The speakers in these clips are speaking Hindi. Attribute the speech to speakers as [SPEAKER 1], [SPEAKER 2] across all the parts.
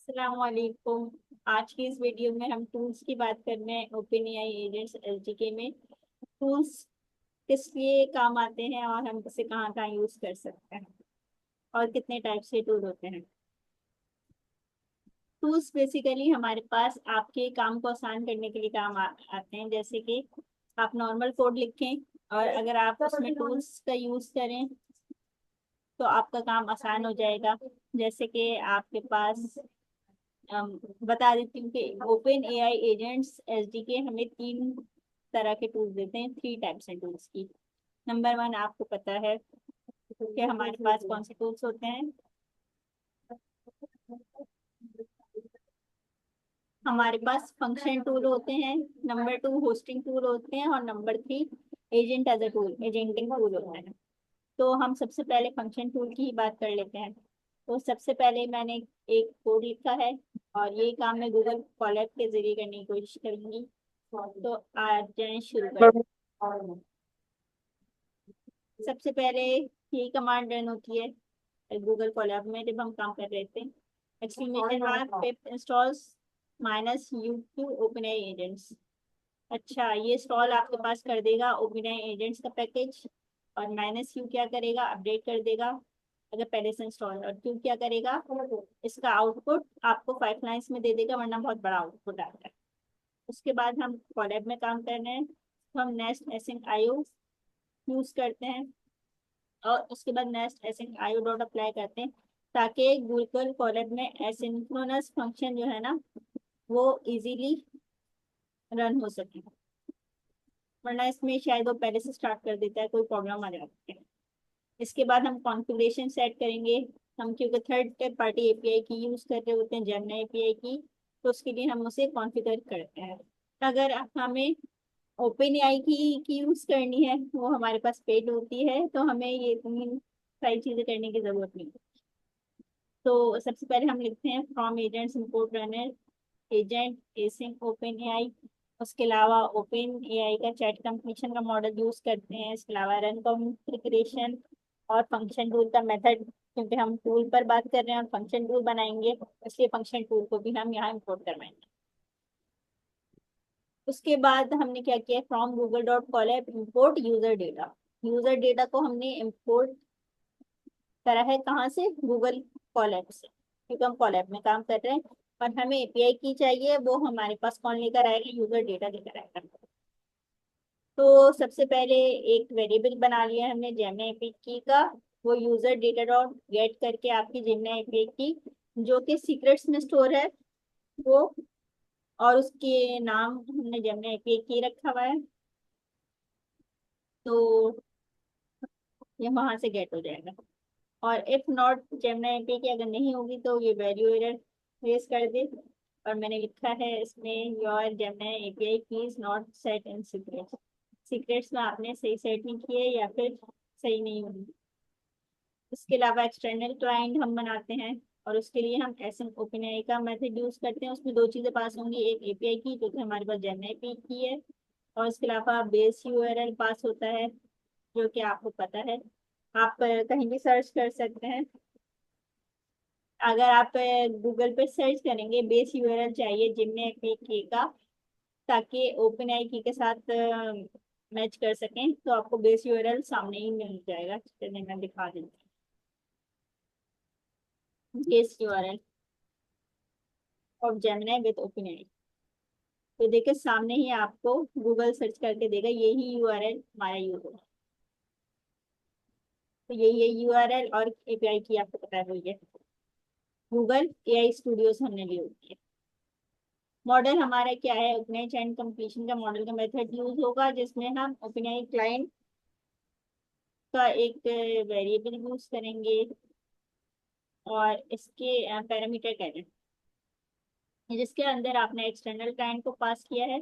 [SPEAKER 1] अस्सलामुअलैकुम। आज की इस वीडियो में हम टूल्स की बात कर रहे हैं। ओपन एआई एजेंट्स एसडीके में टूल्स किस लिए काम आते हैं और हम इसे कहाँ कहाँ यूज कर सकते हैं और कितने टाइप से टूल होते हैं। टूल्स बेसिकली हमारे पास आपके काम को आसान करने के लिए आते हैं। जैसे कि आप नॉर्मल कोड लिखें और अगर आप उसमें टूल्स का यूज करें तो आपका काम आसान हो जाएगा। जैसे कि आपके पास बता देती हूँ कि ओपन एआई एजेंट्स एसडीके हमें तीन तरह के टूल्स देते हैं, थ्री टाइप्स हैं टूल्स की। नंबर वन, आपको पता है कि हमारे पास कौन से टूल्स होते हैं। हमारे पास फंक्शन टूल होते हैं, नंबर टू होस्टिंग टूल होते हैं और number three agent as a tool, agentic tool होता है। तो हम सबसे पहले फंक्शन टूल की ही बात कर लेते हैं। तो सबसे पहले मैंने एक कोड लिखा है और ये काम मैं गूगल कोलैब के जरिए करने की कोशिश करूंगी। तो आ जाए शुरू कर। सबसे पहले यही कमांड रन होती है गूगल कोलैब में जब हम काम कर रहे थे। Exclamation mark pip installs minus U to OpenAI agents. अच्छा, ये इंस्टॉल आपके पास कर देगा ओपन आई एजेंट्स का पैकेज और माइनस यू क्या करेगा, अपडेट कर देगा अगर पहले से इंस्टॉल। और क्यों क्या करेगा, इसका आउटपुट आपको 5 लाइन्स में दे देगा, वरना बहुत बड़ा आउटपुट आता है। उसके बाद हम कॉलैब में काम कर रहे हैं तो हम नेस्ट एसिंक आईओ यूज करते हैं और उसके बाद nest async IO dot apply करते हैं ताकि गूगल कॉलैब में एसिंक्रोनस फंक्शन जो है ना वो इजीली रन हो सके, वरना इसमें शायद वो पहले से स्टार्ट कर देता है, कोई प्रॉब्लम आ जाती है। इसके बाद हम कॉन्फ़िगरेशन सेट करेंगे। हम क्योंकि थर्ड पार्टी एपीआई की यूज कर रहे होते हैं, जेमिनी एपीआई की, तो उसके लिए हम उसे कॉन्फ़िगर करते हैं। अगर हमें ओपन एआई की यूज करनी है, वो हमारे पास पेड होती है, तो हमें ये तीन सारी चीजें करने की जरूरत नहीं। तो सबसे पहले हम लिखते हैं from agents import runner agent async open AI. उसके अलावा ओपन एआई का चैट कंप्लीशन का मॉडल यूज करते हैं। इसके अलावा रन कॉन्फ़िगरेशन और फंक्शन टूल का मेथड, क्योंकि हम टूल पर बात कर रहे हैं और फंक्शन टूल बनाएंगे, इसलिए फंक्शन टूल को भी हम यहाँ इंपोर्ट करवाएंगे। उसके बाद हमने क्या किया, from Google dot collab import user data. User data को हमने इम्पोर्ट करा है कहाँ से, गूगल कॉलैब से, क्योंकि हम कॉलैब में काम कर रहे हैं और हमें एपीआई की चाहिए, वो हमारे पास कौन लेकर आएगा, यूजर डेटा लेकर आएगा। तो सबसे पहले एक वेरिएबल बना लिया हमने जेमिनी एपीआई का, वो यूजर डेटा डॉट गेट करके आपकी जेमिनी एपीआई की जो कि सीक्रेट्स में स्टोर है वो, और उसके नाम हमने जेमिनी एपीआई की रखा हुआ है, तो ये वहां से गेट हो जाएगा। और इफ नॉट जेमिनी एपीआई की अगर नहीं होगी तो ये वैल्यू एरर रेस कर दे। और मैंने लिखा है इसमें योर जेमिनी एपीआई की is not set in secrets. Secrets में आपने सही सेट नहीं किए या फिर सही नहीं हुई। इसके अलावा एक्सटर्नल क्लाइंट हम बनाते हैं और उसके लिए हम एसिंक ओपन एआई का मेथड यूज करते हैं। उसमें दो चीजें पास होंगी, एक एपीआई की जो कि हमारे पास जेमिनी एपीआई की है, और इसके अलावा बेस यूआरएल पास होता है जो कि आपको पता है, आप कहीं भी सर्च कर सकते हैं। अगर आप गूगल पे सर्च करेंगे बेस यूआरएल चाहिए जिनमें की का, ताकि ओपन आई की के साथ मैच कर सकें, तो आपको बेस यूआरएल सामने ही मिल जाएगा। चलिए मैं दिखा देती हूँ base URL of Gemini with OpenAI. तो देखिए सामने ही आपको गूगल सर्च करके देगा, यही यूआरएल हमारा यूज होगा। तो यही है यूआरएल, और एपीआई की आपको पता है वही है, गूगल एआई स्टूडियोज हमने ली होती है। मॉडल हमारा क्या है, ओपनआई चैन कंप्लीशन का मॉडल का मेथड यूज होगा, जिसमें हम ओपनआई क्लाइंट का एक वेरिएबल यूज करेंगे और इसके पैरामीटर करें, जिसके अंदर आपने एक्सटर्नल क्लाइंट को पास किया है,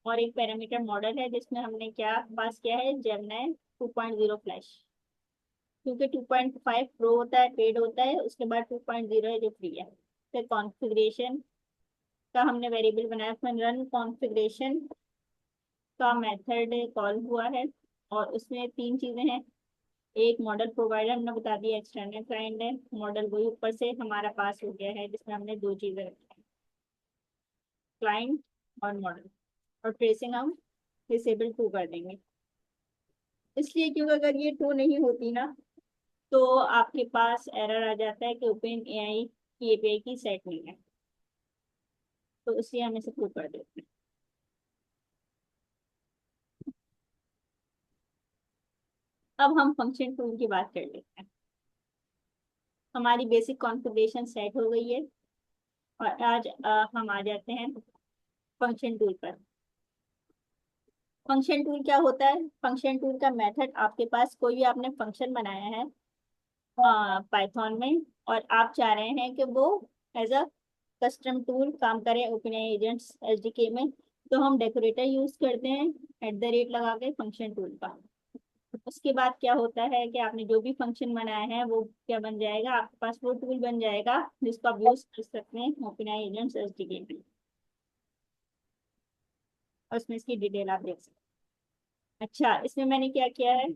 [SPEAKER 1] और एक पैरामीटर मॉडल है जिसमें हमने क्या पास किया है, जेमिनी 2.0 फ्लैश। क्योंकि 2.5 प्रो होता है, पेड होता है, उसके बाद 2.0 है जो फ्री है। फिर कॉन्फ़िगरेशन का हमने वेरिएबल बनाया, उसमें रन कॉन्फ़िगरेशन का मेथड कॉल हुआ है और उसमें तीन चीजें हैं। एक मॉडल प्रोवाइडर हमने बता दिया, एक्सटर्नल क्लाइंट है। मॉडल वही ऊपर से हमारा पास हो गया है जिसमें हमने दो चीजें रखी हैं, क्लाइंट और मॉडल। और ट्रेसिंग हम डिसेबल टू कर देंगे, इसलिए क्योंकि अगर ये टू नहीं होती ना तो आपके पास एरर आ जाता है कि ओपन एआई की एपीआई की सेट नहीं है, तो इसलिए हम इसे प्रूव कर देते हैं। अब हम फंक्शन टूल की बात कर लेते हैं। हमारी बेसिक कॉन्फ़िगरेशन सेट हो गई है और आज हम आ जाते हैं फंक्शन टूल पर। फंक्शन टूल क्या होता है? फंक्शन टूल का मेथड, आपके पास कोई भी आपने फंक्शन बनाया है पाइथन में और आप चाह रहे हैं कि वो एज अ कस्टम टूल काम करे ओपनएआई एजेंट्स एसडीके में, तो हम डेकोरेटर यूज करते हैं @ लगा के फंक्शन टूल का। उसके बाद क्या होता है कि आपने जो भी फंक्शन बनाया है वो क्या बन जाएगा, आपके पास वो टूल बन जाएगा जिसको आप यूज कर सकते हैं ओपनएआई एजेंट्स एसडीके में। और उसमें इसकी डिटेल आप देख सकते हैं। अच्छा, इसमें मैंने क्या किया है,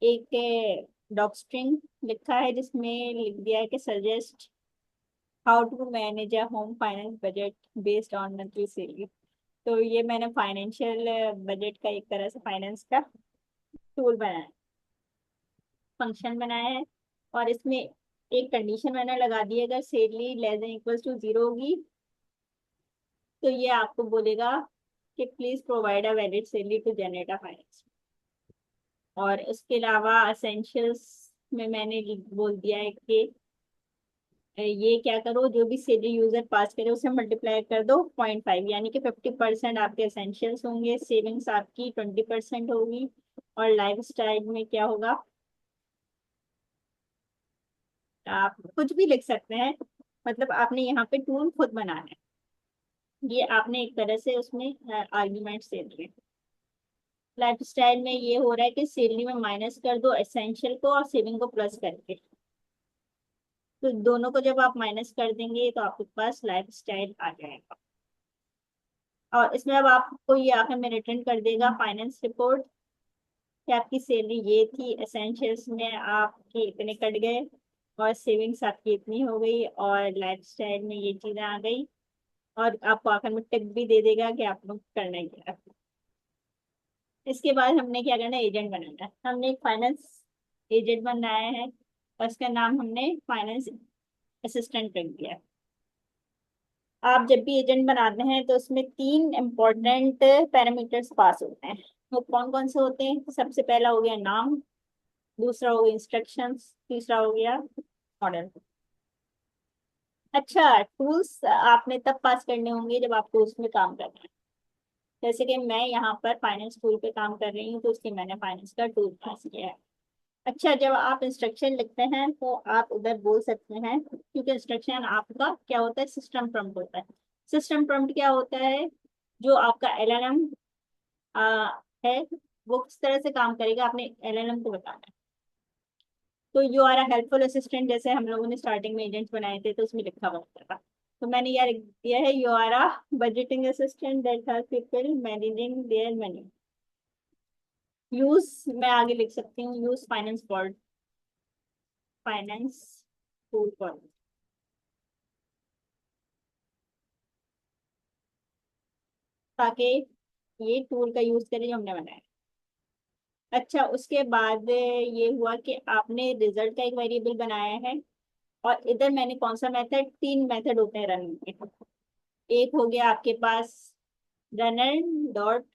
[SPEAKER 1] एक डॉक स्ट्रिंग लिखा है जिसमें लिख दिया है कि suggest how to manage a home finance budget based on monthly salary. तो ये मैंने फाइनेंशियल बजट का एक तरह से फाइनेंस का टूल बनाया है, फंक्शन बनाया है। और इसमें एक कंडीशन मैंने लगा दी है, अगर salary less than equals to 0 होगी तो ये आपको बोलेगा कि please provide a valid salary to generate a finance. और इसके अलावा असेंशियल्स में मैंने बोल दिया है कि ये क्या करो, जो भी सैलरी यूजर पास करे उसे मल्टीप्लाई कर दो 0.5, यानी कि 50% आपके एसेंशियल्स होंगे, सेविंग्स आपकी 20% होगी, और लाइफ स्टाइल में क्या होगा, आप कुछ भी लिख सकते हैं। मतलब आपने यहाँ पे टूल खुद बनाना है, ये आपने एक तरह से उसमें आर्ग्यूमेंट दे दिए। लाइफ स्टाइल में ये हो रहा है कि सैलरी में माइनस कर दो एसेंशियल को और सेविंग को प्लस करके, तो दोनों को जब आप माइनस कर देंगे तो आपके पास लाइफ स्टाइल आ जाएगा। और इसमें अब आपको ये आखिर में रिटर्न कर देगा फाइनेंस रिपोर्ट कि आपकी सैलरी ये थी, एसेंशियल्स में आपके इतने कट गए और सेविंग्स आपकी इतनी हो गई और लाइफस्टाइल में ये चीजें आ गई। और आपको आखिर में टिप भी दे देगा कि आपको करना है क्या। इसके बाद हमने क्या करना है, एजेंट बनाना है। हमने एक फाइनेंस एजेंट बनाया है और इसका नाम हमने फाइनेंस असिस्टेंट रख दिया है। आप जब भी एजेंट बनाते हैं तो उसमें तीन इम्पोर्टेंट पैरामीटर्स पास होते हैं। वो कौन कौन से होते हैं? सबसे पहला हो गया नाम, दूसरा हो गया इंस्ट्रक्शंस, तीसरा हो गया मॉडल। अच्छा, टूल्स आपने तब पास करने होंगे जब आपको उसमें काम करना है। जैसे कि मैं यहाँ पर फाइनेंस टूल पे काम कर रही हूँ तो उसके मैंने फाइनेंस का टूल पास किया है। अच्छा, जब आप इंस्ट्रक्शन लिखते हैं तो आप उधर बोल सकते हैं, क्योंकि इंस्ट्रक्शन आपका क्या होता है, सिस्टम प्रॉम्प्ट होता है। सिस्टम प्रॉम्प्ट क्या होता है, जो आपका एलएलएम है वो किस तरह से काम करेगा आपने एलएलएम को बताना है। तो you are a helpful assistant, जैसे हम लोगों ने स्टार्टिंग में एजेंट्स बनाए थे तो उसमें लिखा हुआ था, तो मैंने यार दिया है you are a budgeting assistant that help people managing their money. Use मैं आगे लिख सकती हूँ, use finance for finance tool for, ताकि ये टूल का यूज करें जो हमने बनाया। अच्छा, उसके बाद ये हुआ कि आपने रिजल्ट का एक वेरिएबल बनाया है। और इधर मैंने कौन सा मेथड, तीन मेथड होते हैं रन के। एक हो गया आपके पास रनर डॉट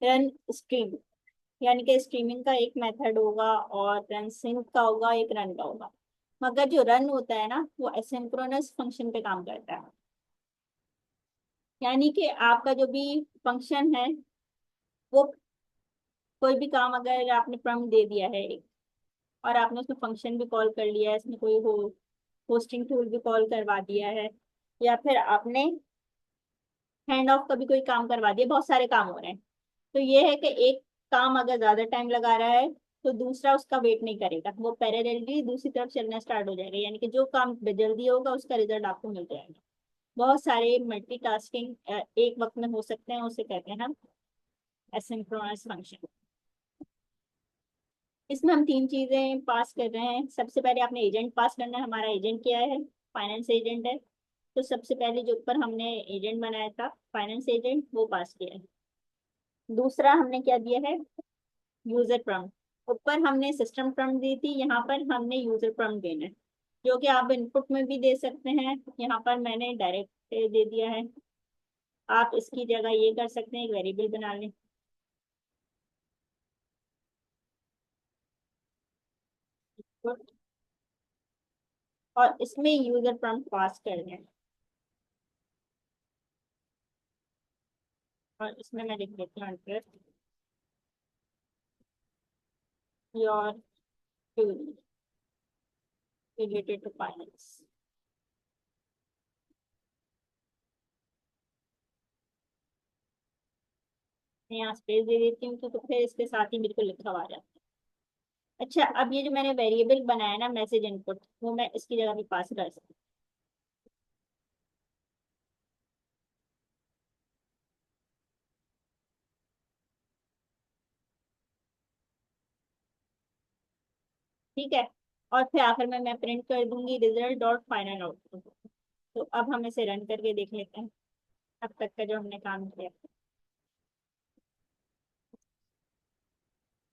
[SPEAKER 1] रन स्ट्रीम, यानी कि स्ट्रीमिंग का एक मेथड होगा, और रन सिंक का होगा, एक रन का होगा। मगर जो रन होता है ना वो एसिंक्रोनस फंक्शन पे काम करता है, यानी कि आपका जो भी फंक्शन है वो, कोई भी काम अगर आपने प्रॉम्प्ट दे दिया है और आपने उसमें फंक्शन भी कॉल कर लिया है, इसमें कोई होस्टिंग टूल भी कॉल करवा दिया है, या फिर आपने हैंड ऑफ का भी कोई काम करवा दिया, बहुत सारे काम हो रहे हैं, तो ये है कि एक काम अगर ज्यादा टाइम लगा रहा है तो दूसरा उसका वेट नहीं करेगा, वो पैरेलली दूसरी तरफ चलना स्टार्ट हो जाएगा, यानी कि जो काम जल्दी होगा उसका रिजल्ट आपको मिल जाएगा। बहुत सारे मल्टीटास्किंग एक वक्त में हो सकते हैं, उसे कहते हैं हम एसिंक्रोनस फंक्शन। इसमें हम तीन चीजें पास कर रहे हैं। सबसे पहले आपने एजेंट पास करना है। हमारा एजेंट क्या है? फाइनेंस एजेंट है। तो सबसे पहले जो ऊपर हमने एजेंट बनाया था फाइनेंस एजेंट, वो पास किया है। दूसरा हमने क्या दिया है? User prompt. ऊपर हमने सिस्टम प्रॉम्प्ट दी थी, यहाँ पर हमने यूजर प्रॉम्प्ट देना है, जो कि आप इनपुट में भी दे सकते हैं। यहाँ पर मैंने डायरेक्ट दे दिया है। आप इसकी जगह ये कर सकते हैं, एक वेरिएबल बना लें। और इसमें यूजर प्रॉम्प्ट पास कर दें। और इसमें मैं लिख देती हूँ your query related to finance. मैं यहाँ स्पेस दे देती हूँ तो फिर इसके साथ ही बिल्कुल लिखा हुआ आ जाता है। अच्छा, अब ये जो मैंने वेरिएबल बनाया ना मैसेज इनपुट, वो मैं इसकी जगह भी पास कर सकती हूँ। ठीक है। और फिर आखिर में मैं प्रिंट कर दूंगी रिजल्ट डॉट फाइनल आउटपुट। तो अब हम इसे रन करके देख लेते हैं अब तक का जो हमने काम किया।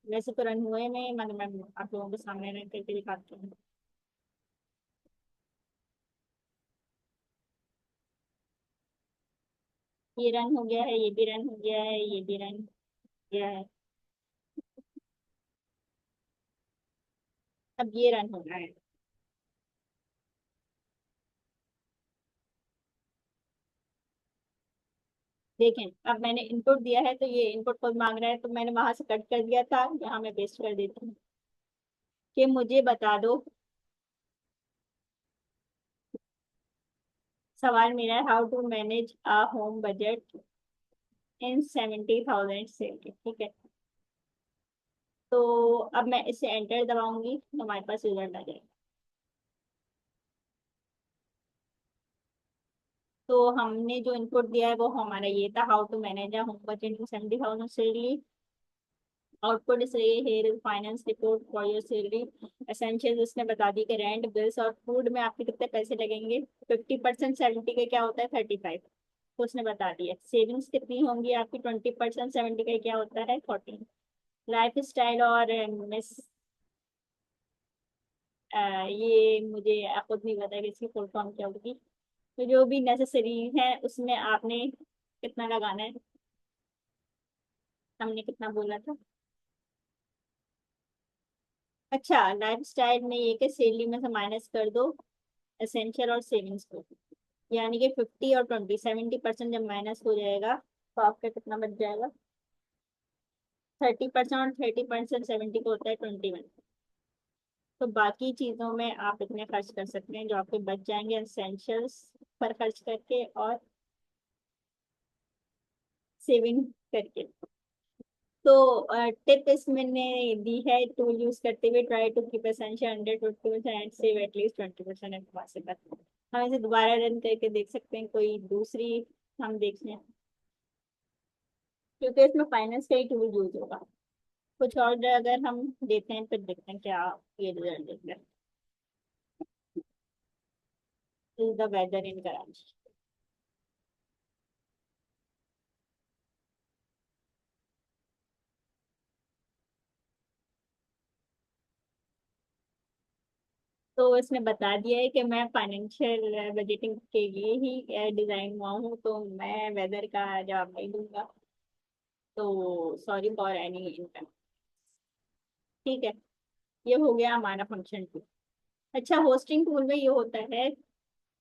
[SPEAKER 1] वैसे तो रन हुए में, मगर मैं आप लोगों के सामने रन करके दिखाती हूँ। ये रन हो गया है, ये भी रन हो गया है, ये भी रन हो गया है। अब ये रन हो रहा है। देखें, अब मैंने इनपुट दिया है तो ये इनपुट कोड मांग रहा है, तो मैंने वहां से कट कर दिया था, यहाँ मैं पेस्ट कर देती हूँ कि मुझे बता दो। सवाल मेरा है, how to manage a home budget in 70,000 salary. ठीक है। तो अब मैं इसे एंटर दबाऊंगी तो हमारे पास रिजल्ट आ जाएगा। तो हमने जो इनपुट दिया है वो हमारा ये था, how to manage a home budget in 70,000 salary. Output इस रही है finance report for your salary essential. उसने बता दी कि रेंट बिल्स और फूड में आपके कितने पैसे लगेंगे। 50% 70 का क्या होता है? 35। तो उसने बता दिया। सेविंग्स कितनी होंगी आपकी? 20% 70 का क्या होता है? 14। लाइफ स्टाइल और मिस ये मुझे खुद नहीं पता कि इसकी फुल फॉर्म क्या होगी। तो जो भी नेसेसरी है उसमें आपने कितना लगाना है? हमने कितना बोला था? अच्छा, लाइफ स्टाइल में ये कि सैलरी में से माइनस कर दो एसेंशियल और सेविंग्स को। यानी कि 50 और 20, 70% जब माइनस हो जाएगा तो आपका कितना बच जाएगा? 30%। और 30% 70 को होता है 21। तो बाकी चीजों में आप इतने खर्च कर सकते हैं जो आपके बच जाएंगे एसेंशियल्स पर खर्च करके और सेविंग करके। तो टिप इसमें मैंने दी है, टूल यूज करते हुए try to keep essential under 20% and save at least 20% if possible. हम इसे दोबारा रन करके देख सकते हैं, कोई दूसरी हम देख लें, क्योंकि इसमें फाइनेंस का ही टूल यूज होगा। कुछ और अगर हम देते हैं फिर देखते हैं क्या ये रिजल्ट देते हैं। इज द वेदर इन कराची। तो इसने बता दिया है कि मैं फाइनेंशियल बजटिंग के लिए ही डिजाइन हुआ हूँ, तो मैं वेदर का जवाब नहीं दूंगा। तो सॉरी फॉर एनी इनकम। ठीक है। ये हो गया हमारा फंक्शन टूल। अच्छा, होस्टिंग टूल में ये होता है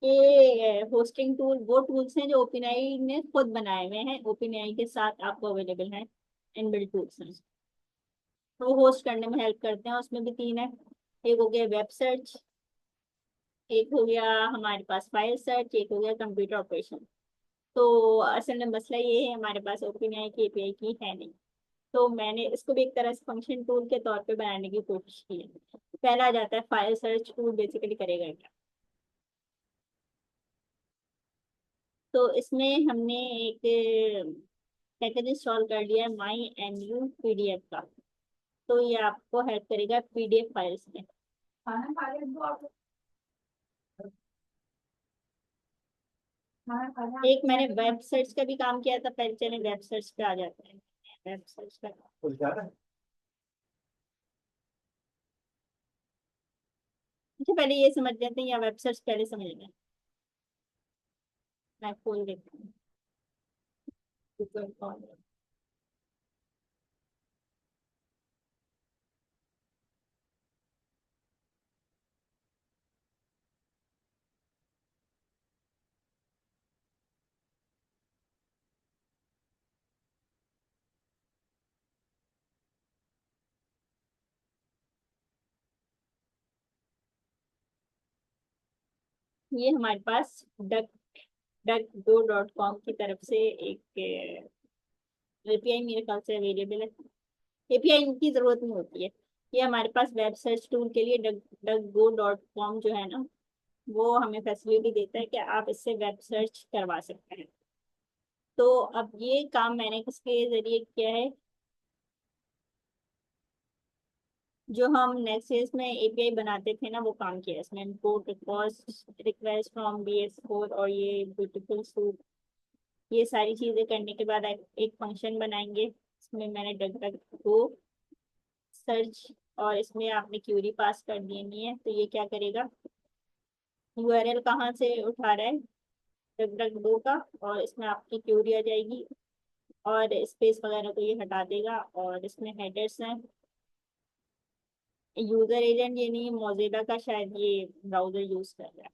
[SPEAKER 1] कि होस्टिंग टूल वो टूल्स हैं जो ओपनआई ने खुद बनाए हुए हैं, ओपनआई के साथ आपको अवेलेबल हैं। इनबिल्ट टूल्स हैं, तो होस्ट करने में हेल्प करते हैं। उसमें भी तीन है। एक हो गया वेब सर्च, एक हो गया हमारे पास फाइल सर्च, एक हो गया कंप्यूटर ऑपरेशन। तो असल में मसला ये है, हमारे पास ओपनआई की एपीआई की है नहीं। तो मैंने इसको भी एक तरह से फंक्शन टूल के तौर पे बनाने की कोशिश की है। पहला आ जाता है फाइल सर्च टूल, बेसिकली करेगा क्या? तो इसमें हमने एक पैकेज इंस्टॉल कर लिया है माई एन यू पीडीएफ का। तो ये आपको हेल्प करेगा पीडीएफ फाइल्स में। एक मैंने वेब सर्च का भी काम किया था पहले, चले वेब सर्च पे आ जाते हैं। वेब सर्च का अच्छा, पहले ये समझ लेते हैं या वेब सर्च पहले समझ लें। मैं खोल देती हूँ Google कॉम। ये हमारे पास duck duck go dot com की तरफ से एक एपीआई मेरे ख्याल से अवेलेबल है। एपीआई की जरूरत नहीं होती है। ये हमारे पास वेब सर्च टूल के लिए duck duck go dot com जो है ना, वो हमें फैसिलिटी देता है कि आप इससे वेब सर्च करवा सकते हैं। तो अब ये काम मैंने किसके जरिए किया है, जो हम नेक्सेस में एपीआई बनाते थे ना, वो काम किया है इसमें। इम्पोर्ट रिक्वेस्ट फ्रॉम BS4 और ये ब्यूटीफुल सूट, ये सारी चीजें करने के बाद एक फंक्शन बनाएंगे। इसमें मैंने डक डक को सर्च, और इसमें आपने क्यूरी पास कर देनी है। तो ये क्या करेगा, यूआरएल कहाँ से उठा रहा है, डक डक दो का, और इसमें आपकी क्यूरी आ जाएगी, और स्पेस वगैरह को ये हटा देगा। और इसमें हेडर्स हैं, यूजर एजेंट ये नहीं, मोजिला का शायद ये ब्राउजर यूज कर रहा है।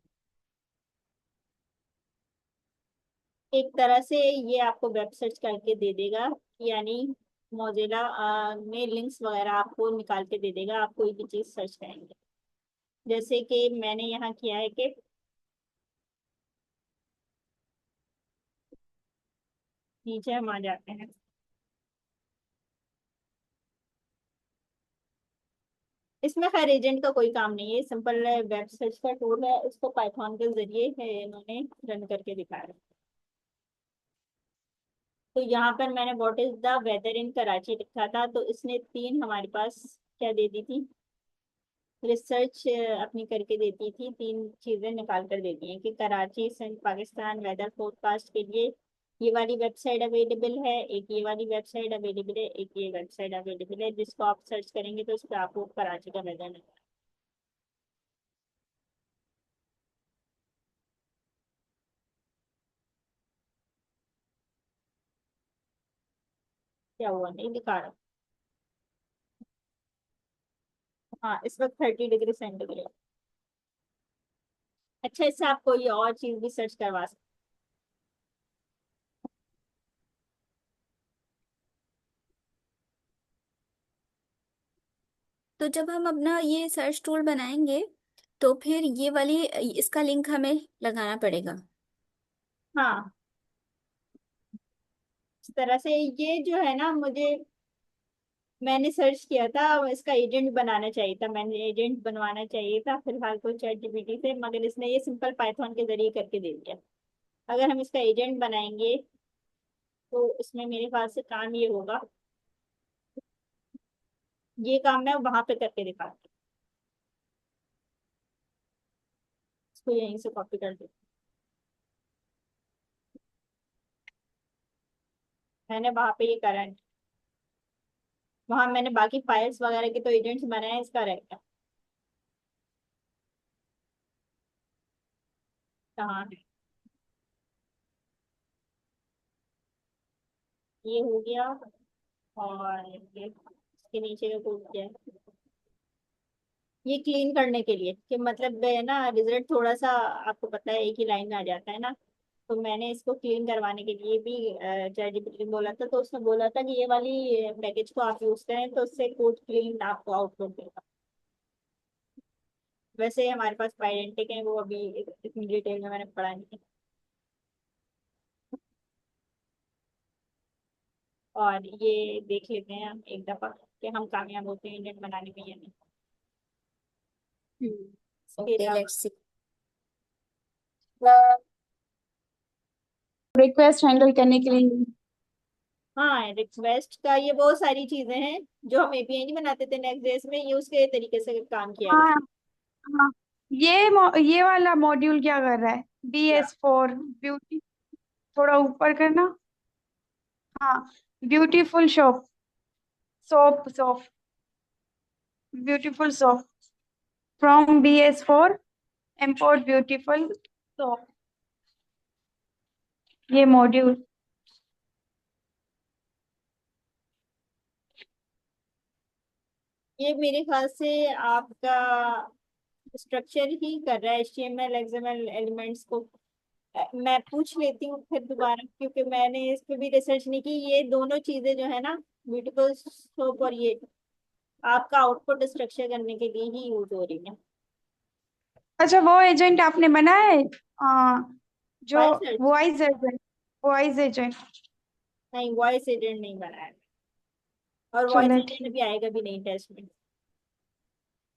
[SPEAKER 1] एक तरह से ये आपको वेब सर्च करके दे देगा, यानी मोजिला में लिंक्स वगैरह आपको निकाल के दे देगा, आप कोई भी चीज सर्च करेंगे। जैसे कि मैंने यहाँ किया है कि नीचे हम आ जाते हैं। इसमें खैर एजेंट का कोई काम नहीं है, सिंपल वेब सर्च का टूल है, उसको पाइथन के जरिए है इन्होंने रन करके दिखाया है। तो यहाँ पर मैंने व्हाट इज द वेदर इन कराची लिखा था, तो इसने तीन हमारे पास क्या दे दी थी, रिसर्च अपनी करके देती थी, तीन चीजें निकाल कर देती हैं कि कराची सिंध पाकिस्तान वेदर फोरकास्ट के लिए ये वाली वेबसाइट अवेलेबल है, एक ये वाली वेबसाइट अवेलेबल है, एक ये वेबसाइट अवेलेबल है, जिसको आप सर्च करेंगे तो उस पर आपको कराची का वेदर मिलेगा। क्या हुआ, नहीं दिखा रहा। हाँ, इस वक्त 30 डिग्री सेंटीग्रेड। अच्छा, इससे आप कोई और चीज भी सर्च करवा सकते
[SPEAKER 2] तो जब हम अपना ये सर्च टूल बनाएंगे तो फिर ये वाली इसका लिंक हमें लगाना पड़ेगा।
[SPEAKER 1] हैं। हाँ, इस तरह से ये जो है ना, मैंने सर्च किया था, इसका एजेंट बनाना चाहिए था, मैंने एजेंट बनवाना चाहिए था फिलहाल तो चैट जीपीटी से, मगर इसने ये सिंपल पाइथन के जरिए करके दे दिया। अगर हम इसका एजेंट बनाएंगे तो इसमें मेरे ख्याल से काम ये होगा, ये काम मैं वहां पे करके दिखाती हूँ। इसको यहीं से कॉपी कर दी, मैंने वहां पे ये करा है। वहां मैंने बाकी फाइल्स वगैरह के तो एजेंट्स बनाए हैं, इसका रहेगा कहाँ है। ये हो गया, और ये इसके नीचे का कोड क्या है, ये क्लीन करने के लिए कि मतलब है ना, रिजल्ट थोड़ा सा आपको पता है एक ही लाइन में आ जाता है ना। तो मैंने इसको क्लीन करवाने के लिए भी चैट जीपीटी बोला था, तो उसने बोला था कि ये वाली पैकेज को आप यूज करें तो उससे कोड क्लीन आपको आउटपुट देगा। वैसे हमारे पास पाइडेंटिक है, वो अभी इतनी डिटेल में मैंने पढ़ा नहीं है। और ये देख लेते हैं हम एक दफा कि हम कामयाब होते हैं इंडियन बनाने में या नहीं। इसके
[SPEAKER 2] ओके,
[SPEAKER 1] अलावा
[SPEAKER 2] लेट्स सी।
[SPEAKER 3] रिक्वेस्ट हैंडल करने के लिए
[SPEAKER 1] हाँ, रिक्वेस्ट का ये बहुत सारी चीजें हैं जो हम एपीआई नहीं बनाते थे नेक्स्ट डेज में, ये उसके तरीके से काम किया
[SPEAKER 3] हाँ
[SPEAKER 1] गया।
[SPEAKER 3] हाँ, ये वाला मॉड्यूल क्या कर रहा है? BS4 ब्यूटी, थोड़ा ऊपर करना। हाँ, beautiful shop, soap beautiful soap from BS4, import beautiful soap, ये मॉड्यूल।
[SPEAKER 1] ये मेरे ख्याल से आपका स्ट्रक्चर ही कर रहा है HTML XML एलिमेंट्स को। मैं पूछ लेती हूँ फिर दोबारा, क्योंकि मैंने इस पे भी रिसर्च नहीं की। ये दोनों चीजें जो है ना, ब्यूटीफुल सोप और ये आपका आउटपुट स्ट्रक्चर करने के लिए ही यूज हो रही है।
[SPEAKER 3] अच्छा, वो एजेंट आपने बनाया है? जो
[SPEAKER 1] फाइल सर्च,
[SPEAKER 3] वॉइस एजेंट।
[SPEAKER 1] नहीं वॉइस एजेंट नहीं बनाया, और वॉइस
[SPEAKER 3] चलो
[SPEAKER 1] एजेंट
[SPEAKER 3] ठीक।
[SPEAKER 1] भी आएगा भी नहीं टेस्ट में।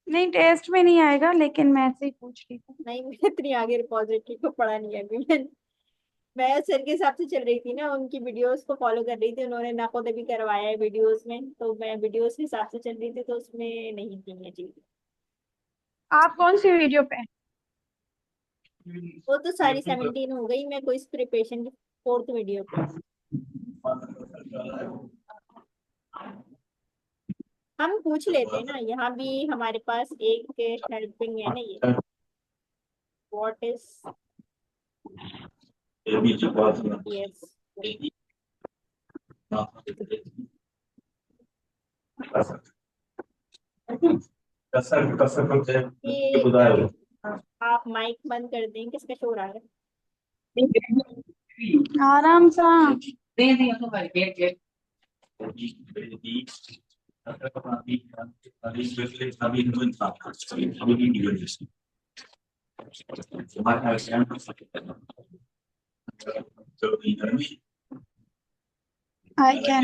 [SPEAKER 3] नहीं, टेस्ट में नहीं आएगा, लेकिन मैं ऐसे ही पूछ रही थी।
[SPEAKER 1] नहीं, मैं इतनी आगे रिपोजिटरी को पढ़ा नहीं है अभी। मैं सर के हिसाब से चल रही थी ना, उनकी वीडियोस को फॉलो कर रही थी, उन्होंने नकोदे भी करवाया है वीडियोस में, तो मैं वीडियोस के हिसाब से चल रही थी, तो उसमें नहीं थी ये चीज।
[SPEAKER 3] आप कौन सी वीडियो पे?
[SPEAKER 1] वो तो सारी 17 हो गई, मैं कोई प्रिपरेशन की फोर्थ वीडियो पे हूँ। हम पूछ लेते हैं ना, यहाँ भी हमारे पास एक हेल्पिंग है ना ये, व्हाट इज यस, ये आप माइक बंद कर दें, किसका शोर आ रहा है?
[SPEAKER 3] आराम सा। I can.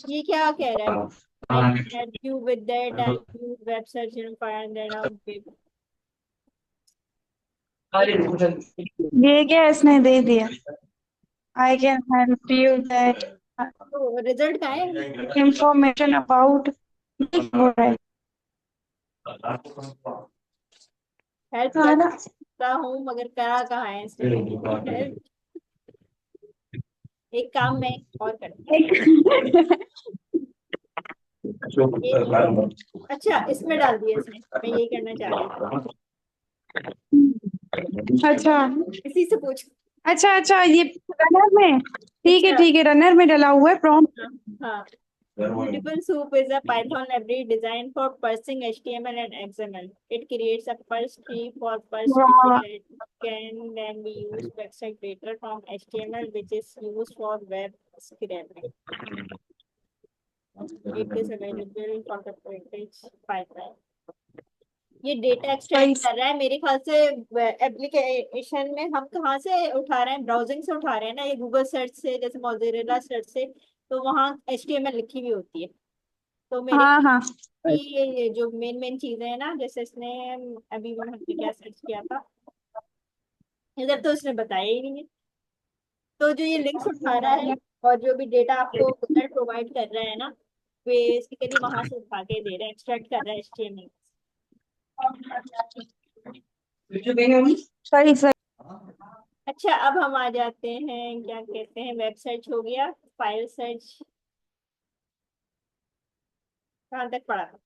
[SPEAKER 1] ये क्या कह रहा है? I can help you with that and use web search and find that out web.
[SPEAKER 3] ये क्या इसने दे दिया? I can help you that
[SPEAKER 1] तो रिजल्ट का है,
[SPEAKER 3] इंफॉर्मेशन अबाउट।
[SPEAKER 1] हेल्प कर
[SPEAKER 3] सारा
[SPEAKER 1] सकता हूँ मगर करा कहाँ है इसने? हेल्प, एक काम मैं और करती हूँ।
[SPEAKER 3] एक
[SPEAKER 1] अच्छा, इसमें डाल दिया इसने, मैं यही करना चाह रही थी,
[SPEAKER 3] अच्छा
[SPEAKER 1] इसी से पूछ।
[SPEAKER 3] अच्छा अच्छा, ये रनर में, ठीक है
[SPEAKER 1] अच्छा,
[SPEAKER 3] ठीक है, रनर में डला हुआ है प्रॉम्प्ट।
[SPEAKER 1] हाँ हाँ। Beautiful Soup is a Python library designed for parsing HTML and XML. It creates a parse tree for parse
[SPEAKER 3] वाह,
[SPEAKER 1] data. It can then be used to extract data from HTML, which is used for web scraping. It is available for the package pipeline. ये डेटा एक्सट्रैक्ट
[SPEAKER 3] सही।
[SPEAKER 1] कर रहा है मेरे ख्याल से। एप्लीकेशन में हम कहाँ से उठा रहे हैं? ब्राउजिंग से उठा रहे हैं ना, ये गूगल सर्च से, जैसे मोज़रेला सर्च से, तो वहाँ HTML लिखी हुई होती है। तो मेरे
[SPEAKER 3] हाँ हाँ,
[SPEAKER 1] कि ये जो मेन मेन चीजें हैं ना, जैसे इसने अभी हमने क्या सर्च किया था, इधर तो इसने बताया ही नहीं है। तो जो ये लिंक्स उठा रहा है और जो भी डेटा आपको गूगल प्रोवाइड कर रहा है ना, बेसिकली वहां से उठा के दे रहा है, एक्सट्रैक्ट कर रहा है HTML।
[SPEAKER 3] सही सही।
[SPEAKER 1] अच्छा, अब हम आ जाते हैं, क्या कहते हैं, वेब सर्च हो गया, फाइल सर्च कहाँ तक पड़ा था?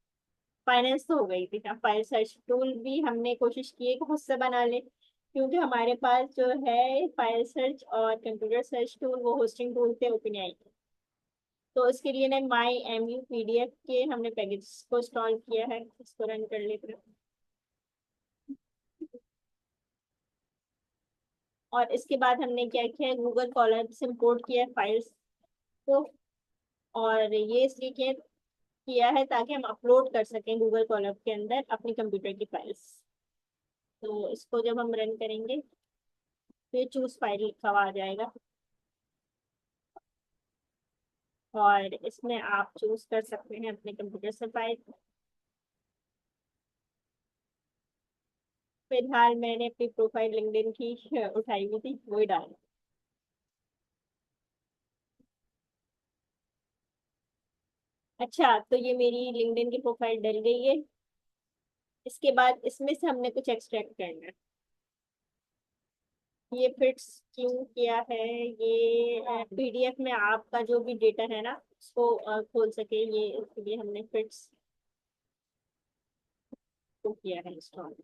[SPEAKER 1] फाइनेंस तो हो गई थी ना। फाइल सर्च टूल भी हमने कोशिश की है कि खुद से बना ले, क्योंकि हमारे पास जो है फाइल सर्च और कंप्यूटर सर्च टूल वो होस्टिंग टूल थे ओपनएआई के। तो इसके लिए ने माई MU PDF के हमने पैकेज को इंस्टॉल किया है, इसको रन कर लेते हैं। और इसके बाद हमने क्या किया है, गूगल कॉलम से इम्पोर्ट किया है फाइल्स को। और ये इसलिए किया है ताकि हम अपलोड कर सकें गूगल कॉलम के अंदर अपनी कंप्यूटर की फाइल्स। तो इसको जब हम रन करेंगे तो ये चूज फाइल लिखा हुआ आ जाएगा, और इसमें आप चूज कर सकते हैं अपने कंप्यूटर से फाइल। फिलहाल मैंने अपनी प्रोफाइल लिंक्डइन की उठाई हुई थी, वही डाली। अच्छा, तो ये मेरी लिंक्डइन की प्रोफाइल डल गई है। इसके बाद इसमें से हमने कुछ एक्सट्रैक्ट करना है। ये फिट्स क्यों किया है, ये पीडीएफ में आपका जो भी डेटा है ना उसको खोल सके, ये इसके लिए हमने फिट्स को किया है इंस्टॉल।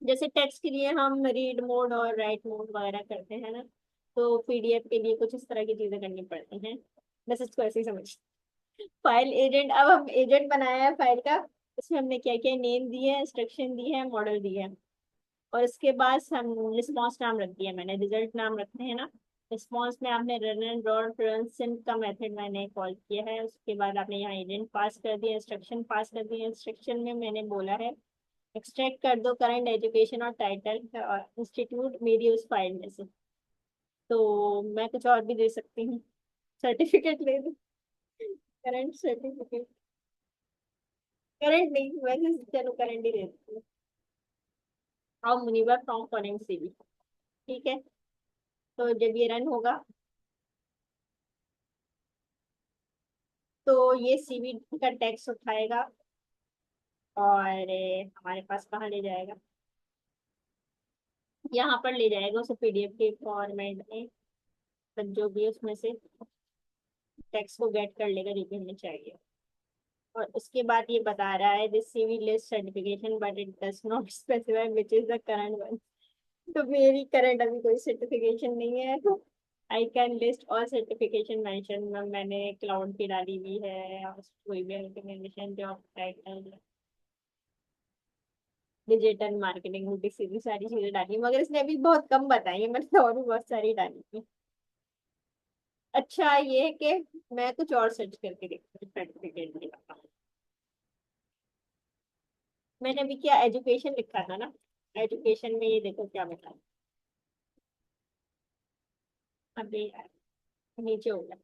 [SPEAKER 1] जैसे टेक्स्ट के लिए हम रीड मोड और राइट मोड वगैरह करते हैं ना, तो पीडीएफ के लिए कुछ इस तरह की चीजें करनी पड़ती हैं। बस इसको ऐसे ही समझ। फाइल एजेंट, अब हम एजेंट बनाया है फाइल का। उसमें हमने क्या क्या नेम दिए है, इंस्ट्रक्शन दी है, मॉडल दी है। और इसके बाद हम रिस्पॉन्स नाम रख दिया, मैंने रिजल्ट नाम रखते हैं ना। रिस्पॉन्स में आपने run and dot run sync का मेथड मैंने कॉल किया है। उसके बाद आपने यहाँ एजेंट पास कर दिया, इंस्ट्रक्शन पास कर दिया। इंस्ट्रक्शन में मैंने बोला है एक्सट्रैक्ट कर दो करंट एजुकेशन और टाइटल इंस्टीट्यूट मेरी उस फाइल में से। तो मैं कुछ और भी दे सकती हूँ, सर्टिफिकेट ले दो, करंट सर्टिफिकेट। करंट नहीं, वैसे चलो करंट ही दे देती हूँ। और मुनीवर फ्रॉम फॉरेन सीवी, ठीक है। तो जब ये रन होगा तो ये सीवी का टेक्स्ट उठाएगा और हमारे पास कहाँ ले जाएगा, यहाँ पर ले जाएगा उसे पीडीएफ के फॉर्मेट में। तब जो भी उसमें से टेक्स्ट को गेट कर लेगा जो भी हमें चाहिए। और उसके बाद ये बता रहा है this CV list certification but it does not specify which is the current one. तो मेरी करंट अभी कोई सर्टिफिकेशन नहीं है, तो I can list all certification mention. मैंने क्लाउड की डाली हुई है, और कोई भी recommendation job title digital marketing भी सीधी सारी चीजें डाली, मगर इसने अभी बहुत कम बताई है, मैंने और भी बहुत सारी डाली थी। अच्छा ये है कि मैं कुछ और सर्च करके देखती हूँ सर्टिफिकेट के लिए। मैंने अभी क्या एजुकेशन लिखा था ना, एजुकेशन में ये देखो क्या बता। अभी नीचे हो गया।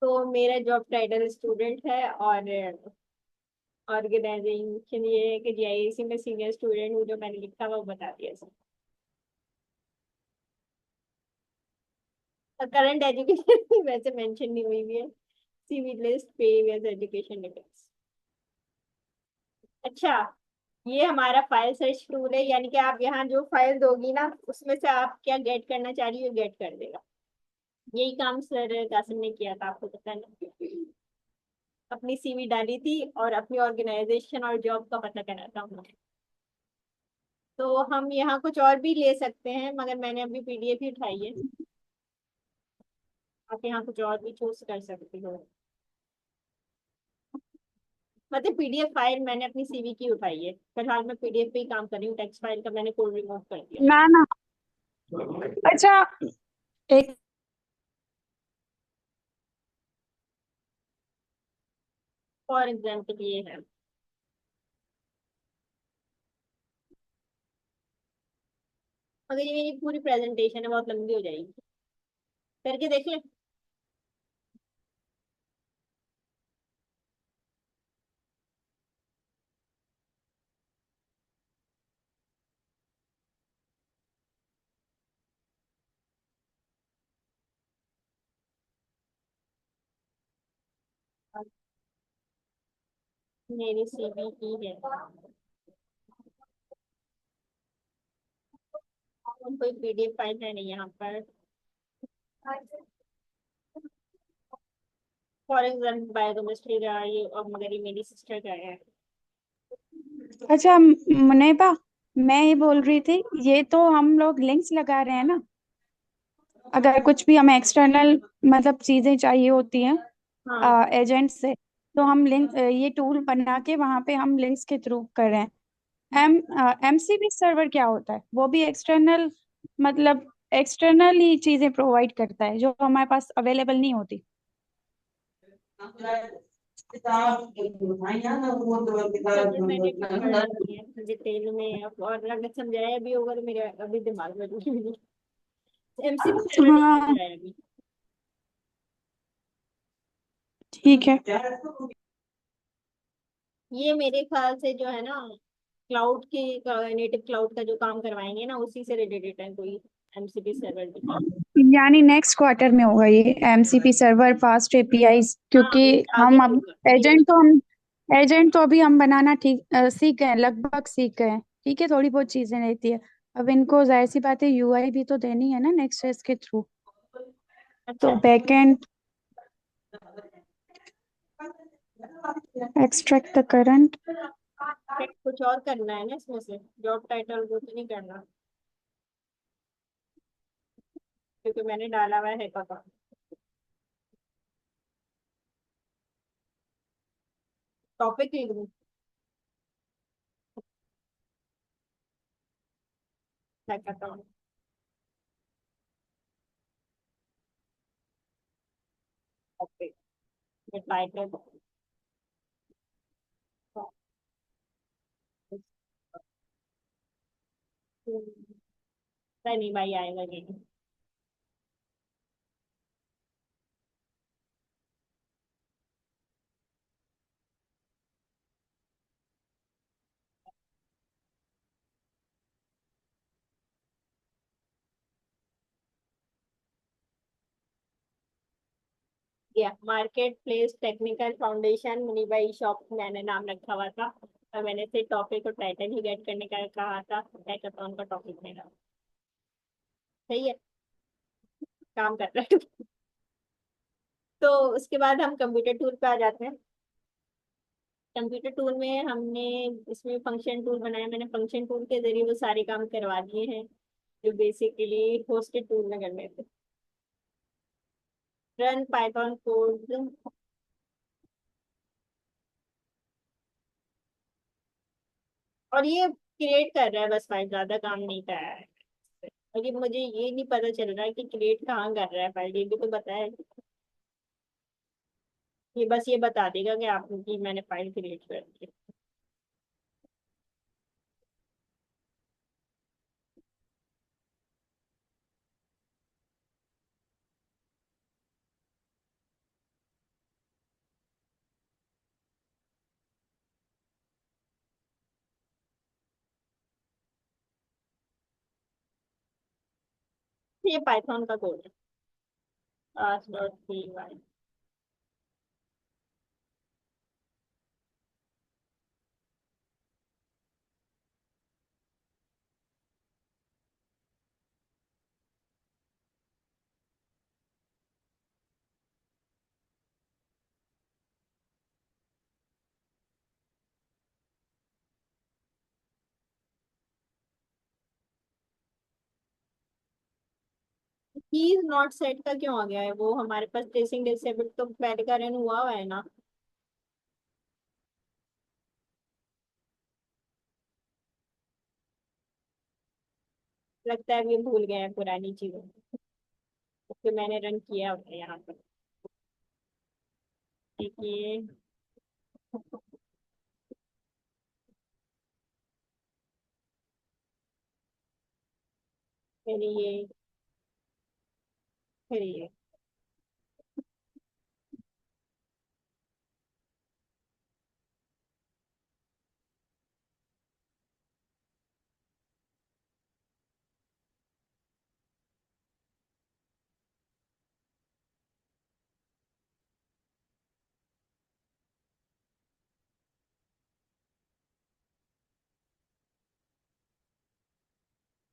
[SPEAKER 1] तो मेरा जॉब टाइटल स्टूडेंट है, और ऑर्गेनाइजेशन ये है कि जीआईसी में सीनियर स्टूडेंट हूँ, जो मैंने लिखा हुआ वो बता दिया सर। और करंट एजुकेशन वैसे मेंशन नहीं हुई भी है, सीवी लिस्ट पे वेज एजुकेशन डिटेल्स। अच्छा, ये हमारा फाइल सर्च टूल है, यानी कि आप यहाँ जो फाइल दोगी ना उसमें से आप क्या गेट करना चाह रही हो गेट कर देगा। यही काम सर कासिम ने किया था, आपको पता है ना। अपनी सीवी डाली थी और अपनी ऑर्गेनाइजेशन और जॉब का पता करना था उन्होंने। तो हम यहाँ कुछ और भी ले सकते हैं, मगर मैंने अभी पीडीएफ ही उठाई है। आप यहाँ कुछ और भी चूज कर सकती हो। मतलब पीडीएफ फाइल मैंने अपनी सीवी की उठाई है, फिलहाल मैं पीडीएफ पे ही काम कर रही हूँ। टेक्स्ट फाइल का मैंने कोड रिमूव कर दिया।
[SPEAKER 3] ना ना। अच्छा, एक फॉर एग्जाम्पल ये है, मगर ये मेरी पूरी प्रेजेंटेशन है, बहुत लंबी हो जाएगी। करके देख ले। मेरी सीवी की है, कोई पीडीएफ फाइल है नहीं यहाँ पर। फॉर एग्जाम्पल बायोकेमिस्ट्री का ये, और मगर ये मेरी सिस्टर का है। अच्छा, मुनेबा, मैं ये बोल रही थी, ये तो हम लोग लिंक्स लगा रहे हैं ना। अगर कुछ भी हमें एक्सटर्नल मतलब चीजें चाहिए होती हैं
[SPEAKER 1] हाँ,
[SPEAKER 3] एजेंट से, तो हम लिंक ये टूल बना के वहां पे हम लिंक्स के थ्रू कर रहे हैं। एमसीबी सर्वर क्या होता है? वो भी एक्सटर्नल, मतलब एक्सटर्नल ही चीजें प्रोवाइड करता है जो हमारे पास अवेलेबल नहीं होती।
[SPEAKER 1] चलिए मैंने पढ़ा नहीं है डिटेल में, और अगर समझाया भी होगा तो मेरे अभी दिमाग में नहीं है। एमसीक्यू सर्वर नहीं
[SPEAKER 3] हाँ,
[SPEAKER 1] समझाया अभी।
[SPEAKER 3] ठीक है।
[SPEAKER 1] ये मेरे ख्याल से जो है ना, क्लाउड के नेटिव क्लाउड का जो काम करवाएंगे ना, उसी से रिलेटेड है कोई एमसीपी सर्वर भी।
[SPEAKER 3] यानी नेक्स्ट क्वार्टर में होगा ये एमसीपी सर्वर फास्ट एपीआईज,
[SPEAKER 1] हाँ,
[SPEAKER 3] क्योंकि
[SPEAKER 1] ये आगे
[SPEAKER 3] हम अब
[SPEAKER 1] होगा ये।
[SPEAKER 3] एजेंट तो अभी हम बनाना सीख गए हैं, लगभग सीख गए हैं। ठीक है, थोड़ी बहुत चीजें रहती है। अब इनको जाहिर सी बात है यूआई भी तो देनी है ना नेक्स्ट फेज के थ्रू। तो
[SPEAKER 1] अच्छा,
[SPEAKER 3] बैकएंड एक्सट्रैक्ट द करंट।
[SPEAKER 1] कुछ और करना है ना इसमें से, जॉब टाइटल वो तो नहीं करना, क्योंकि मैंने डाला हुआ है पता। टॉपिक लिख दूँ, क्या कहता हूँ, टॉपिक टाइटल। नहीं भाई, आएगा नहीं। या marketplace technical foundation Munibai shop मैंने नाम रखा हुआ था, और मैंने से टॉपिक और टाइटल ही गेट करने का कहा था, हैकाथॉन का टॉपिक मेरा। सही है, काम कर रहा है। तो उसके बाद हम कंप्यूटर टूल पे आ जाते हैं। कंप्यूटर टूल में हमने इसमें फंक्शन टूल बनाया, मैंने फंक्शन टूल के जरिए वो सारे काम करवा दिए हैं जो बेसिकली होस्टेड टूल में करने थे। रन पाइथन कोड, और ये क्रिएट कर रहा है बस फाइल, ज्यादा काम नहीं कर रहा है। और ये मुझे ये नहीं पता चल रहा है कि क्रिएट कहाँ कर रहा है फाइल, ये भी तो बताया। ये बस ये बता देगा कि आपकी मैंने फाइल क्रिएट कर दी है। ये पाइथन का कोड है, class.py। कीज नॉट सेट का क्यों आ गया है? वो हमारे पास ट्रेसिंग डिसेबल तो पहले का रन हुआ हुआ है ना। लगता है ये भूल गए हैं पुरानी चीजों, तो मैंने रन किया हुआ है यहाँ पर। देखिए, फिर ये, फिर ये,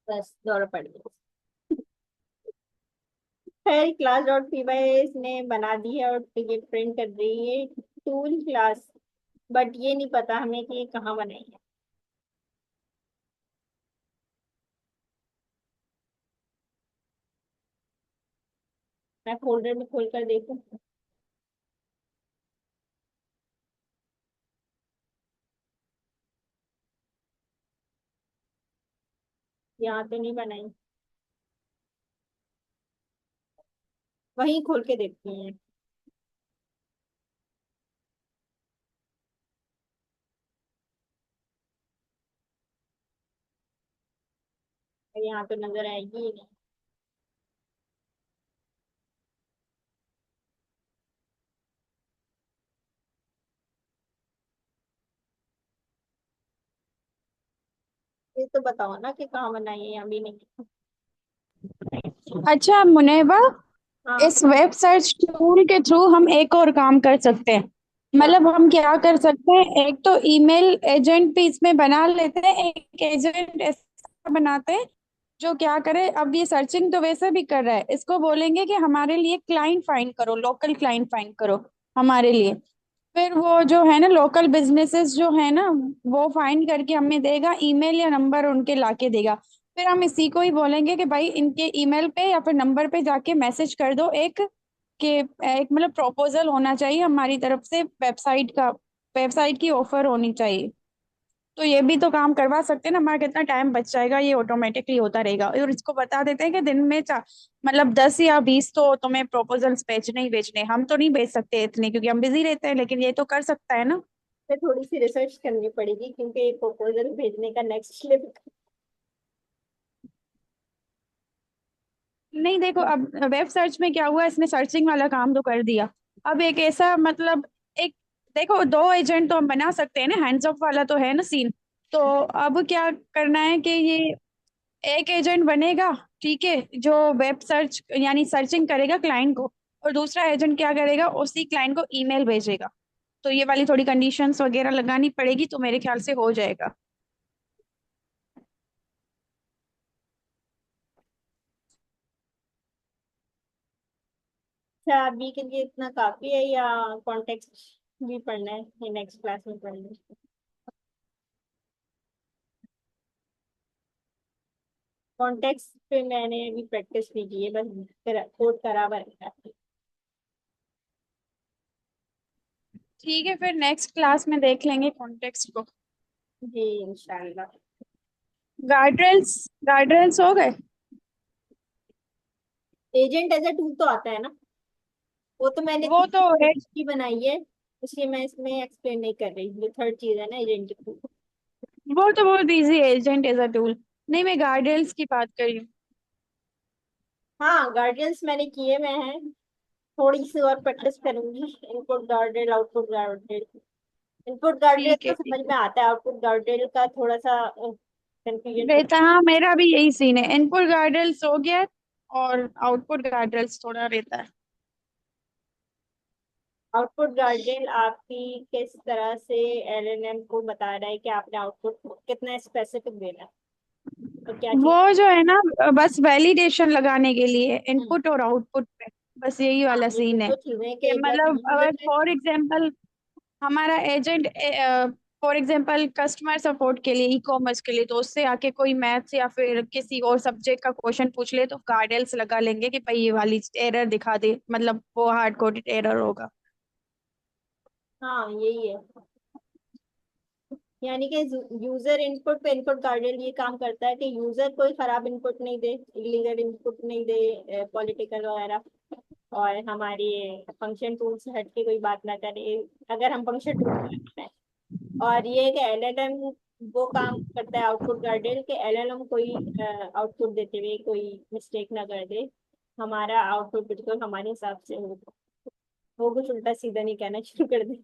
[SPEAKER 1] बस दौड़ पड़ गई। खैर, क्लास डॉट पी वाई इसने बना दी है और ये प्रिंट कर रही है टूल क्लास। बट ये नहीं पता हमें कि ये कहाँ बनाई है। मैं फोल्डर में खोल कर देखूँ, यहाँ तो नहीं बनाई। वहीं खोल के देखती हैं। यहाँ तो नजर आएगी ही नहीं। ये तो बताओ ना कि कहाँ बनाई है, यहाँ भी नहीं।
[SPEAKER 3] अच्छा मुनेबा,
[SPEAKER 1] हाँ।
[SPEAKER 3] इस वेब सर्च टूल के थ्रू हम एक और काम कर सकते हैं।
[SPEAKER 1] क्या?
[SPEAKER 3] मतलब हम क्या कर सकते हैं, एक तो ईमेल एजेंट भी इसमें बना लेते हैं, एक एजेंट ऐसा बनाते हैं जो क्या करे। अब ये सर्चिंग तो वैसे भी कर रहा है, इसको बोलेंगे कि हमारे लिए क्लाइंट फाइंड करो, लोकल क्लाइंट फाइंड करो हमारे लिए। फिर वो जो है ना लोकल बिजनेसेस जो है ना, वो फाइंड करके हमें देगा, ईमेल या नंबर उनके लाके देगा। फिर हम इसी को ही बोलेंगे कि भाई इनके ईमेल पे या फिर नंबर पे जाके मैसेज कर दो एक, कि एक मतलब प्रपोजल होना चाहिए हमारी तरफ से, वेबसाइट का, वेबसाइट की ऑफर होनी चाहिए। तो ये भी तो काम करवा सकते हैं ना, हमारा कितना टाइम बच जाएगा, ये ऑटोमेटिकली होता रहेगा। और इसको बता देते हैं कि दिन में मतलब 10 या 20 तो तुम्हें प्रपोजल्स भेजने ही भेजने, हम तो नहीं भेज सकते इतने क्योंकि हम बिजी रहते हैं, लेकिन ये तो कर सकता है ना।
[SPEAKER 1] फिर थोड़ी सी रिसर्च करनी पड़ेगी क्योंकि प्रपोजल भेजने का नेक्स्ट स्टेप।
[SPEAKER 3] नहीं देखो, अब वेब सर्च में क्या हुआ, इसने सर्चिंग वाला काम तो कर दिया। अब एक ऐसा मतलब एक, देखो 2 एजेंट तो हम बना सकते हैं ना, हैंड्स ऑफ वाला तो है ना सीन। तो अब क्या करना है कि ये एक एजेंट बनेगा, ठीक है, जो वेब सर्च यानी सर्चिंग करेगा क्लाइंट को, और दूसरा एजेंट क्या करेगा, उसी क्लाइंट को ईमेल भेजेगा। तो ये वाली थोड़ी कंडीशंस वगैरह लगानी पड़ेगी, तो मेरे ख्याल से हो जाएगा।
[SPEAKER 1] अच्छा, अभी के लिए इतना काफी है या कॉन्टेक्स्ट भी पढ़ना है, ये नेक्स्ट क्लास में पढ़ना है? कॉन्टेक्स्ट पे मैंने अभी प्रैक्टिस नहीं की है, बस कोड करा हुआ है।
[SPEAKER 3] ठीक है, फिर नेक्स्ट क्लास में देख लेंगे कॉन्टेक्स्ट को।
[SPEAKER 1] जी इंशाल्लाह।
[SPEAKER 3] गार्ड्रेल्स, गार्ड्रेल्स हो गए।
[SPEAKER 1] एजेंट एज अ टूल तो आता है ना, वो तो मैंने
[SPEAKER 3] वो तो है,
[SPEAKER 1] की बनाई है, इसलिए मैं इसमें एक्सप्लेन नहीं कर रही। जो थर्ड चीज है ना एजेंट की।
[SPEAKER 3] वो तो बहुत इजी है एजेंट एज अ टूल। नहीं, मैं गार्डियंस की बात कर रही हूँ।
[SPEAKER 1] हाँ गार्डियंस मैंने किए में है, थोड़ी सी और प्रैक्टिस करूंगी। Input guarded, output guarded. Input guarded
[SPEAKER 3] ठीक है
[SPEAKER 1] तो
[SPEAKER 3] ठीक
[SPEAKER 1] समझ
[SPEAKER 3] है।
[SPEAKER 1] में आता है, आउटपुट गार्डेड का थोड़ा सा कंफ्यूजन हो।
[SPEAKER 3] रहता, हाँ मेरा भी यही सीन है, इनपुट गार्ड्रेल्स हो गया और आउटपुट गार्ड्रेल्स थोड़ा रहता है।
[SPEAKER 1] आउटपुट गार्डेड आपकी किस तरह से एलएलएम को बता रहा है कि आपने आउटपुट कितना स्पेसिफिक देना है और क्या
[SPEAKER 3] वो
[SPEAKER 1] चीज।
[SPEAKER 3] जो है ना, बस वैलिडेशन लगाने के लिए
[SPEAKER 1] हम्म।
[SPEAKER 3] इनपुट और आउटपुट पे, बस यही
[SPEAKER 1] हाँ
[SPEAKER 3] वाला
[SPEAKER 1] ये
[SPEAKER 3] सीन है।
[SPEAKER 1] दो चीजें कि
[SPEAKER 3] कि
[SPEAKER 1] एक बार
[SPEAKER 3] मतलब अगर
[SPEAKER 1] यूजर।
[SPEAKER 3] फॉर एग्जांपल हमारा agent, for example customer support के लिए, ई कॉमर्स के लिए, तो उससे आके कोई मैथ्स या फिर किसी और सब्जेक्ट का क्वेश्चन पूछ ले, तो गार्डल्स लगा लेंगे कि भाई ये वाली एरर दिखा दे, मतलब वो हार्ड कोडेड एरर होगा।
[SPEAKER 1] हाँ यही है, यानी कि यूजर इनपुट पे इनपुट गार्डियन ये काम करता है कि यूजर कोई खराब इनपुट नहीं दे, इलीगल इनपुट नहीं दे, पॉलिटिकल वगैरह। और हमारी फंक्शन टूल से हट के कोई बात ना करे, अगर हम फंक्शन टूल हैं। और ये कि एलएलएम वो काम करता है आउटपुट गार्डियन के, एलएलएम कोई आउटपुट देते हुए कोई मिस्टेक ना कर दे, हमारा आउटपुट बिल्कुल हमारे हिसाब से हो। वो कुछ उल्टा सीधा नहीं कहना शुरू कर दे।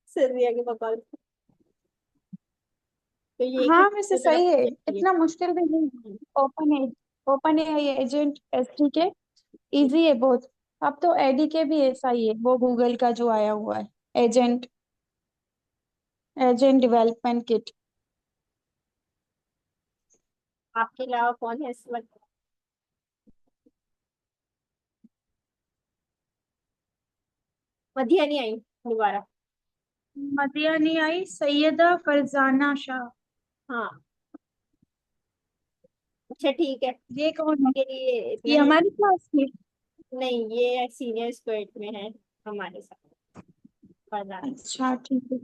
[SPEAKER 1] सर दिया के पापा। तो ये कुछ
[SPEAKER 3] हाँ वैसे
[SPEAKER 1] की तरफ
[SPEAKER 3] सही है,
[SPEAKER 1] ये।
[SPEAKER 3] इतना मुश्किल भी नहीं। ओपन ए, ओपन ए एजेंट एसडी के इजी है बहुत। अब तो एडी के भी ऐसा ही है, वो गूगल का जो आया हुआ है, एजेंट, एजेंट डेवलपमेंट किट।
[SPEAKER 1] आपके अलावा कौन है इस वक्त? मधिया नहीं आई दोबारा?
[SPEAKER 3] मदिया नहीं आई, सैयदा फरजाना शाह।
[SPEAKER 1] हाँ। अच्छा ठीक है,
[SPEAKER 3] ये कौन है?
[SPEAKER 1] के लिए इतने
[SPEAKER 3] ये
[SPEAKER 1] ही।
[SPEAKER 3] हमारी क्लास की?
[SPEAKER 1] नहीं ये सीनियर स्क्वाड में है हमारे साथ, फरजाना।
[SPEAKER 3] अच्छा ठीक है।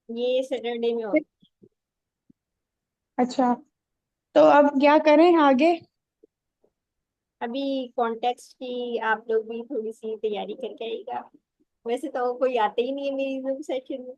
[SPEAKER 1] ये सैटरडे में
[SPEAKER 3] फिर-
[SPEAKER 1] होता
[SPEAKER 3] अच्छा, तो अब क्या करें आगे?
[SPEAKER 1] है। अभी कॉन्टेक्स्ट की आप लोग भी थोड़ी सी तैयारी करके आएगा। वैसे तो कोई आते ही नहीं है मेरी जूम सेशन में।